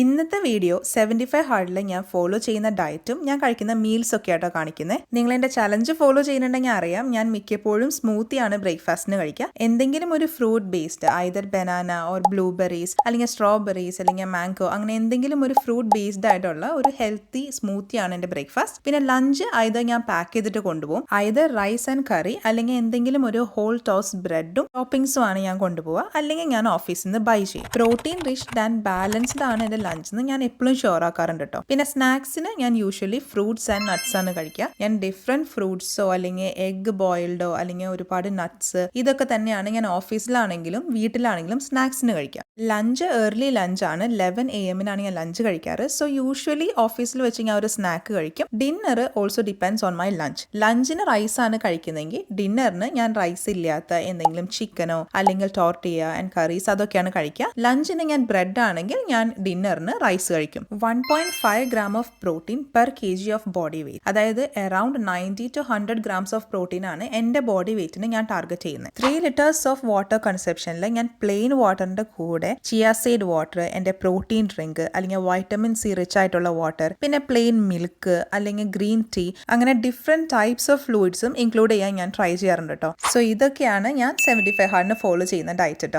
ഇന്നത്തെ വീഡിയോ 75 ഹാർഡിൽ ഞാൻ ഫോളോ ചെയ്യുന്ന ഡയറ്റും ഞാൻ കഴിക്കുന്ന മീൽസ് ഒക്കെ ആയിട്ടോ കാണിക്കുന്നത്. നിങ്ങൾ എൻ്റെ ചലഞ്ച് ഫോളോ ചെയ്യുന്നുണ്ടെങ്കിൽ അറിയാം, ഞാൻ മിക്കപ്പോഴും സ്മൂത്തിയാണ് ബ്രേക്ക്ഫാസ്റ്റിന് കഴിക്കുക. എന്തെങ്കിലും ഒരു fruit based, either banana or blueberries അല്ലെങ്കിൽ സ്ട്രോബെറീസ് അല്ലെങ്കിൽ മാംഗോ, അങ്ങനെ എന്തെങ്കിലും ഒരു ഫ്രൂട്ട് ബേസ്ഡ് ആയിട്ടുള്ള ഒരു ഹെൽത്തി സ്മൂത്തിയാണ് എൻ്റെ ബ്രേക്ക്ഫാസ്റ്റ്. പിന്നെ ലഞ്ച് ഐദർ ഞാൻ പാക്ക് ചെയ്തിട്ട് കൊണ്ടുപോകും, ഐദർ റൈസ് ആൻഡ് കറി അല്ലെങ്കിൽ എന്തെങ്കിലും ഒരു ഹോൾ ടോസ് ബ്രെഡും ടോപ്പിംഗ്സും ആണ് ഞാൻ കൊണ്ടുപോവുക, അല്ലെങ്കിൽ ഞാൻ ഓഫീസിൽ നിന്ന് ബൈ ചെയ്യും. പ്രോട്ടീൻ റിച്ച്ഡ് ആൻഡ് ബാലൻസ്ഡ് ആണ് എൻ്റെ ലഞ്ച് ഞാൻ എപ്പോഴും ഷുവർ ആക്കാറുണ്ട് കേട്ടോ. പിന്നെ സ്നാക്സിന് ഞാൻ യൂഷ്വലി ഫ്രൂട്ട്സ് ആൻഡ് നട്ട്സ് ആണ് കഴിക്കുക. ഞാൻ ഡിഫറെന്റ് ഫ്രൂട്ട്സോ അല്ലെങ്കിൽ എഗ് ബോയിൽഡോ അല്ലെങ്കിൽ ഒരുപാട് നട്ട്സ് ഇതൊക്കെ തന്നെയാണ് ഞാൻ ഓഫീസിലാണെങ്കിലും വീട്ടിലാണെങ്കിലും സ്നാക്സിന് കഴിക്കുക. ലഞ്ച് ഏർലി ലഞ്ചാണ്, 11 AM ഞാൻ ലഞ്ച് കഴിക്കാറ്. സോ യൂഷ്വലി ഓഫീസിൽ വെച്ച് ഞാൻ ഒരു സ്നാക്ക് കഴിക്കും. Dinner also depends on my lunch. ലഞ്ചിന് റൈസ് ആണ് കഴിക്കുന്നതെങ്കിൽ ഡിന്നറിന് ഞാൻ റൈസ് ഇല്ലാത്ത എന്തെങ്കിലും ചിക്കനോ അല്ലെങ്കിൽ ടോർട്ടിയ ആൻഡ് കറീസ് അതൊക്കെയാണ് കഴിക്കുക. ലഞ്ചിന് ഞാൻ ബ്രെഡ് ആണെങ്കിൽ ഞാൻ ഡിന്നറിന് റൈസ് കഴിക്കും. 1.5 gram of protein per kg of body weight, അതായത് around 90 to 100 grams of protein ആണ് എന്റെ ബോഡി വെയിറ്റിന് ഞാൻ ടാർഗറ്റ് ചെയ്യുന്നത്. 3 liters ഓഫ് വാട്ടർ കൺസപ്ഷനിൽ ഞാൻ പ്ലെയിൻ വാട്ടറിന്റെ കൂടെ ചിയ സീഡ് വാട്ടർ, എന്റെ പ്രോട്ടീൻ ഡ്രിങ്ക് അല്ലെങ്കിൽ വൈറ്റമിൻ സി റിച്ച് ആയിട്ടുള്ള വാട്ടർ, പിന്നെ പ്ലെയിൻ മിൽക്ക് അല്ലെങ്കിൽ ഗ്രീൻ ടീ, അങ്ങനെ ഡിഫറെന്റ് ടൈപ്സ് ഓഫ് ഫ്ലൂയിഡ്സും ഇൻക്ലൂഡ് ചെയ്യാൻ ഞാൻ ട്രൈ ചെയ്യാറുണ്ട് കേട്ടോ. സോ ഇതൊക്കെയാണ് ഞാൻ 75 ഹാർഡിന് ഫോളോ ചെയ്യുന്ന ഡയറ്റ് കേട്ടോ.